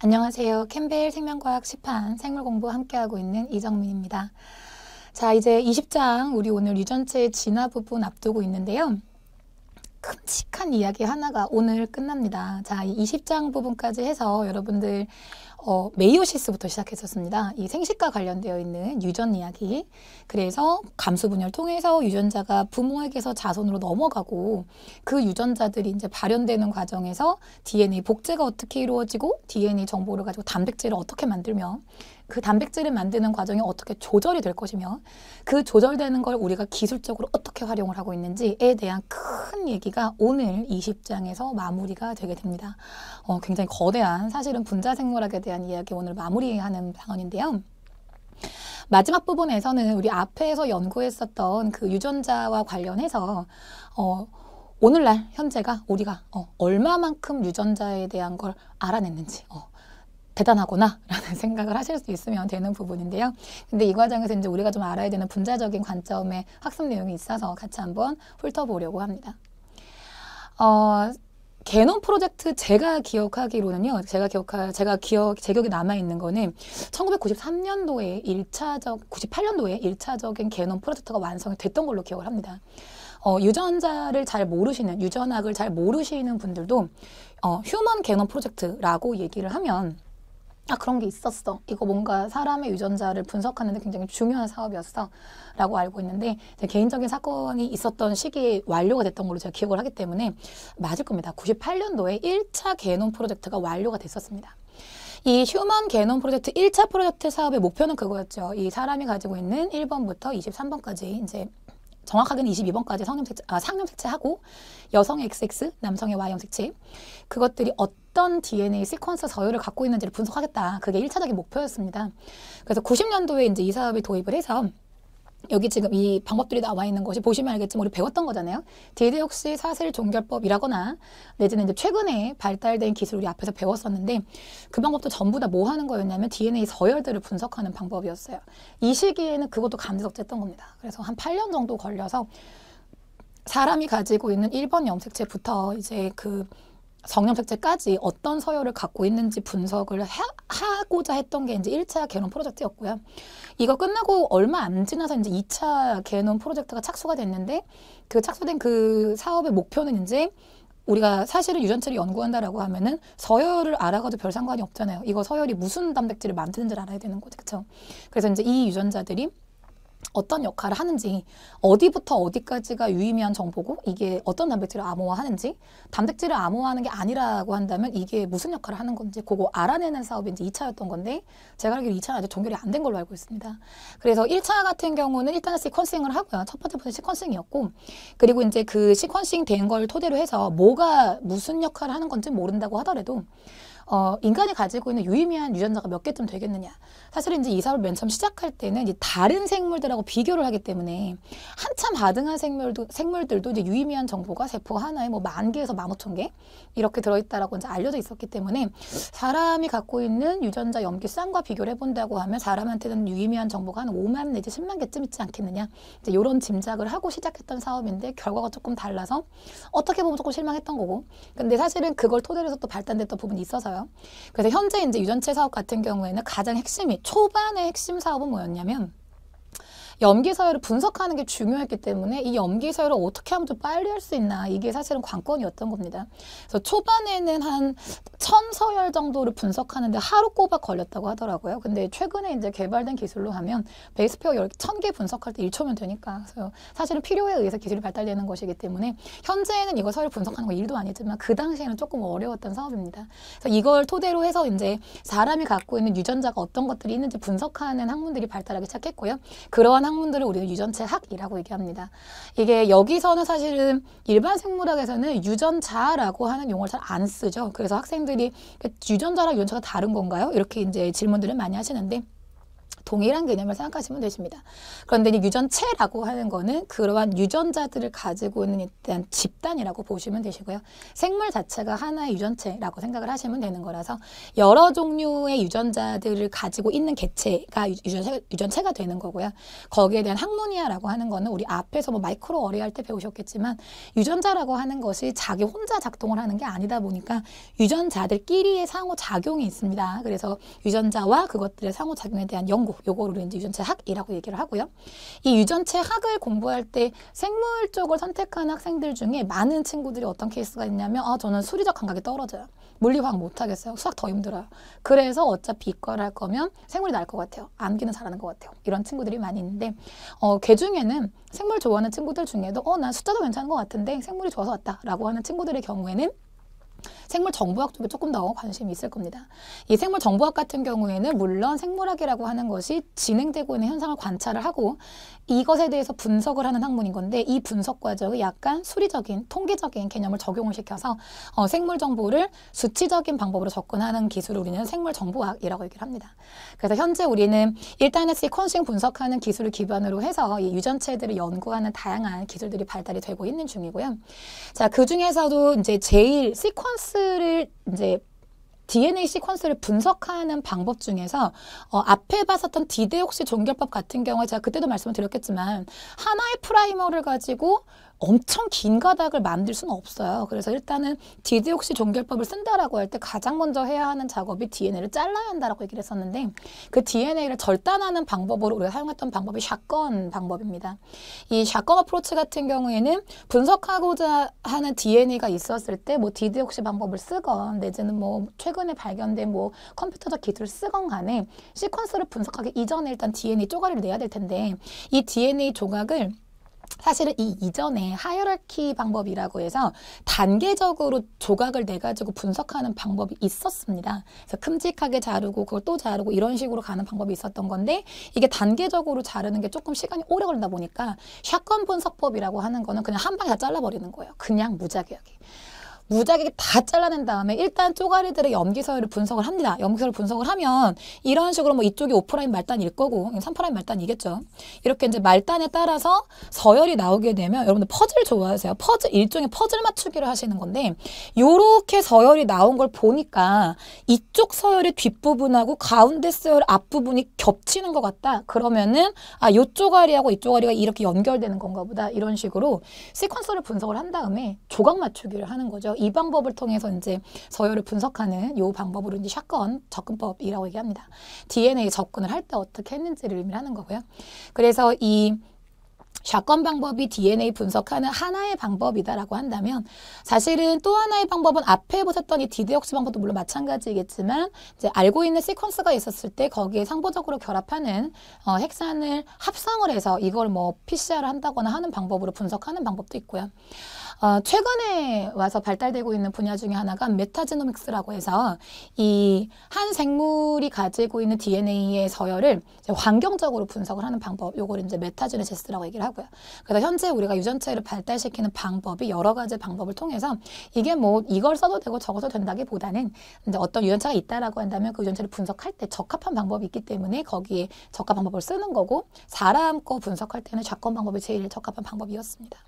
안녕하세요. 캠벨 생명과학 시판 생물공부 함께하고 있는 이정민입니다. 자, 이제 20장 우리 오늘 유전체 진화 부분 앞두고 있는데요. 끔찍한 이야기 하나가 오늘 끝납니다. 자, 이 20장 부분까지 해서 여러분들 메이오시스부터 시작했었습니다. 이 생식과 관련되어 있는 유전 이야기. 그래서 감수분열을 통해서 유전자가 부모에게서 자손으로 넘어가고 그 유전자들이 이제 발현되는 과정에서 DNA 복제가 어떻게 이루어지고 DNA 정보를 가지고 단백질을 어떻게 만들며 그 단백질을 만드는 과정이 어떻게 조절이 될 것이며 그 조절되는 걸 우리가 기술적으로 어떻게 활용을 하고 있는지에 대한 큰 얘기가 오늘 20장에서 마무리가 되게 됩니다. 굉장히 거대한 사실은 분자생물학에 대한 이야기 오늘 마무리하는 방언인데요. 마지막 부분에서는 우리 앞에서 연구했었던 그 유전자와 관련해서 오늘날 현재가 우리가 얼마만큼 유전자에 대한 걸 알아냈는지 대단하구나 라는 생각을 하실 수 있으면 되는 부분인데요. 근데 이 과정에서 이제 우리가 좀 알아야 되는 분자적인 관점의 학습 내용이 있어서 같이 한번 훑어보려고 합니다. 게놈 프로젝트 제가 기억하기로는요. 제 기억에 남아있는 거는 1993년도에 98년도에 1차적인 게놈 프로젝트가 완성이 됐던 걸로 기억을 합니다. 유전자를 잘 모르시는, 유전학을 잘 모르시는 분들도 휴먼 게놈 프로젝트라고 얘기를 하면 그런 게 있었어. 이거 뭔가 사람의 유전자를 분석하는 데 굉장히 중요한 사업이었어. 라고 알고 있는데 제 개인적인 사건이 있었던 시기에 완료가 됐던 걸로 제가 기억을 하기 때문에 맞을 겁니다. 98년도에 1차 게놈 프로젝트가 완료가 됐었습니다. 이 휴먼 게놈 프로젝트 1차 프로젝트 사업의 목표는 그거였죠. 이 사람이 가지고 있는 1번부터 23번까지 이제 정확하게는 22번까지 상형 색채하고 여성의 XX, 남성의 Y형 색채 그것들이 어떤 DNA 시퀀스 서열을 갖고 있는지를 분석하겠다. 그게 1차적인 목표였습니다. 그래서 90년도에 이제 이 사업을 도입을 해서 여기 지금 이 방법들이 나와 있는 것이 보시면 알겠지만 우리 배웠던 거잖아요. 디디옥시 사슬 종결법이라거나 내지는 이제 최근에 발달된 기술을 우리 앞에서 배웠었는데 그 방법도 전부 다 뭐 하는 거였냐면 DNA 서열들을 분석하는 방법이었어요. 이 시기에는 그것도 감지석제했던 겁니다. 그래서 한 8년 정도 걸려서 사람이 가지고 있는 1번 염색체부터 이제 그 성염색체까지 어떤 서열을 갖고 있는지 분석을 하고자 했던 게 이제 1차 게놈 프로젝트였고요. 이거 끝나고 얼마 안 지나서 이제 2차 게놈 프로젝트가 착수가 됐는데 그 착수된 그 사업의 목표는 이제 우리가 사실은 유전체를 연구한다라고 하면은 서열을 알아가도 별 상관이 없잖아요. 이거 서열이 무슨 단백질을 만드는지를 알아야 되는 거죠. 그렇죠? 그래서 이제 이 유전자들이 어떤 역할을 하는지 어디부터 어디까지가 유의미한 정보고 이게 어떤 단백질을 암호화하는지 단백질을 암호화하는 게 아니라고 한다면 이게 무슨 역할을 하는 건지 그거 알아내는 사업이 이제 2차였던 건데 제가 알기로 2차는 아직 종결이 안 된 걸로 알고 있습니다. 그래서 1차 같은 경우는 일단 시퀀싱을 하고요. 첫 번째부터 시퀀싱이었고 그리고 이제 그 시퀀싱 된 걸 토대로 해서 뭐가 무슨 역할을 하는 건지 모른다고 하더라도 인간이 가지고 있는 유의미한 유전자가 몇 개쯤 되겠느냐. 사실은 이제 이 사업을 맨 처음 시작할 때는 이제 다른 생물들하고 비교를 하기 때문에 한참 바등한 생물들도 이제 유의미한 정보가 세포 하나에 뭐 10,000개에서 15,000개 이렇게 들어있다라고 이제 알려져 있었기 때문에 사람이 갖고 있는 유전자 염기 쌍과 비교를 해본다고 하면 사람한테는 유의미한 정보가 한 5만 내지 10만 개쯤 있지 않겠느냐. 이제 이런 짐작을 하고 시작했던 사업인데 결과가 조금 달라서 어떻게 보면 조금 실망했던 거고. 근데 사실은 그걸 토대로 해서 또 발단됐던 부분이 있어서요. 그래서 현재 이제 유전체 사업 같은 경우에는 가장 핵심이 초반의 핵심 사업은 뭐였냐면 염기 서열을 분석하는 게 중요했기 때문에 이 염기 서열을 어떻게 하면 좀 빨리 할 수 있나 이게 사실은 관건이었던 겁니다. 그래서 초반에는 한 1000서열 정도를 분석하는데 하루 꼬박 걸렸다고 하더라고요. 근데 최근에 이제 개발된 기술로 하면 베이스페어 1000개 분석할 때 1초면 되니까 그래서 사실은 필요에 의해서 기술이 발달되는 것이기 때문에 현재는 이거 서열 분석하는 거 일도 아니지만 그 당시에는 조금 어려웠던 사업입니다. 그래서 이걸 토대로 해서 이제 사람이 갖고 있는 유전자가 어떤 것들이 있는지 분석하는 학문들이 발달하기 시작했고요. 그러한 학문들을 우리는 유전체 학이라고 얘기합니다. 이게 여기서는 사실은 일반 생물학에서는 유전자라고 하는 용어를 잘 안 쓰죠. 그래서 학생들이 유전자랑 유전체가 다른 건가요? 이렇게 이제 질문들을 많이 하시는데 동일한 개념을 생각하시면 되십니다. 그런데 이제 유전체라고 하는 거는 그러한 유전자들을 가지고 있는 일단 집단이라고 보시면 되시고요. 생물 자체가 하나의 유전체라고 생각을 하시면 되는 거라서 여러 종류의 유전자들을 가지고 있는 개체가 유전체가 되는 거고요. 거기에 대한 학문이야라고 하는 거는 우리 앞에서 뭐 마이크로 어레이 할 때 배우셨겠지만 유전자라고 하는 것이 자기 혼자 작동을 하는 게 아니다 보니까 유전자들끼리의 상호작용이 있습니다. 그래서 유전자와 그것들의 상호작용에 대한 연구, 요거를 이제 유전체 학이라고 얘기를 하고요. 이 유전체 학을 공부할 때 생물 쪽을 선택한 학생들 중에 많은 친구들이 어떤 케이스가 있냐면 저는 수리적 감각이 떨어져요. 물리화학 못하겠어요. 수학 더 힘들어요. 그래서 어차피 이과를 할 거면 생물이 나을 것 같아요. 암기는 잘하는 것 같아요. 이런 친구들이 많이 있는데 걔 중에는 생물 좋아하는 친구들 중에도 난 숫자도 괜찮은 것 같은데 생물이 좋아서 왔다라고 하는 친구들의 경우에는 생물 정보학 쪽에 조금 더 관심이 있을 겁니다. 이 생물 정보학 같은 경우에는 물론 생물학이라고 하는 것이 진행되고 있는 현상을 관찰을 하고 이것에 대해서 분석을 하는 학문인 건데 이 분석 과정이 약간 수리적인, 통계적인 개념을 적용을 시켜서 생물 정보를 수치적인 방법으로 접근하는 기술을 우리는 생물 정보학이라고 얘기를 합니다. 그래서 현재 우리는 일단은 시퀀싱 분석하는 기술을 기반으로 해서 이 유전체들을 연구하는 다양한 기술들이 발달이 되고 있는 중이고요. 자, 그 중에서도 이제 제일 시퀀스를 이제 DNA 시퀀스를 분석하는 방법 중에서 앞에 봤었던 디데옥시 종결법 같은 경우에 제가 그때도 말씀을 드렸겠지만 하나의 프라이머를 가지고 엄청 긴 가닥을 만들 수는 없어요. 그래서 일단은 디데옥시 종결법을 쓴다라고 할 때 가장 먼저 해야 하는 작업이 DNA를 잘라야 한다라고 얘기를 했었는데 그 DNA를 절단하는 방법으로 우리가 사용했던 방법이 샷건 방법입니다. 이 샷건 어프로치 같은 경우에는 분석하고자 하는 DNA가 있었을 때 뭐 디데옥시 방법을 쓰건 내지는 뭐 최근에 발견된 뭐 컴퓨터적 기술을 쓰건 간에 시퀀스를 분석하기 이전에 일단 DNA 쪼가리를 내야 될 텐데 이 DNA 조각을 사실은 이 이전에 하이어라키 방법이라고 해서 단계적으로 조각을 내가지고 분석하는 방법이 있었습니다. 그래서 큼직하게 자르고 그걸 또 자르고 이런 식으로 가는 방법이 있었던 건데 이게 단계적으로 자르는 게 조금 시간이 오래 걸리다 보니까 샷건 분석법이라고 하는 거는 그냥 한 방에 다 잘라버리는 거예요. 그냥 무작위하게. 무작위게 다 잘라낸 다음에 일단 쪼가리들의 염기서열을 분석을 합니다. 염기서열 분석을 하면 이런 식으로 뭐 이쪽이 5' 말단일 거고 3' 말단이겠죠. 이렇게 이제 말단에 따라서 서열이 나오게 되면 여러분들 퍼즐 좋아하세요? 퍼즐, 일종의 퍼즐 맞추기를 하시는 건데 요렇게 서열이 나온 걸 보니까 이쪽 서열의 뒷부분하고 가운데 서열 앞부분이 겹치는 것 같다. 그러면은 요 쪼가리하고 이 쪼가리가 이렇게 연결되는 건가 보다. 이런 식으로 시퀀스를 분석을 한 다음에 조각 맞추기를 하는 거죠. 이 방법을 통해서 이제 서열을 분석하는 이 방법으로 이제 샷건 접근법이라고 얘기합니다. DNA 접근을 할 때 어떻게 했는지를 의미하는 거고요. 그래서 이 샷건 방법이 DNA 분석하는 하나의 방법이다라고 한다면 사실은 또 하나의 방법은 앞에 보셨던 이 디데옥시 방법도 물론 마찬가지겠지만 이제 알고 있는 시퀀스가 있었을 때 거기에 상보적으로 결합하는 핵산을 합성을 해서 이걸 뭐 PCR을 한다거나 하는 방법으로 분석하는 방법도 있고요. 최근에 와서 발달되고 있는 분야 중에 하나가 메타지노믹스라고 해서 이 한 생물이 가지고 있는 DNA의 서열을 이제 환경적으로 분석을 하는 방법, 요걸 이제 메타지노시스라고 얘기를 하고요. 그래서 현재 우리가 유전체를 발달시키는 방법이 여러 가지 방법을 통해서 이게 뭐 이걸 써도 되고 저거 써도 된다기보다는 이제 어떤 유전체가 있다라고 한다면 그 유전체를 분석할 때 적합한 방법이 있기 때문에 거기에 적합한 방법을 쓰는 거고 사람 거 분석할 때는 샷건 방법이 제일 적합한 방법이었습니다.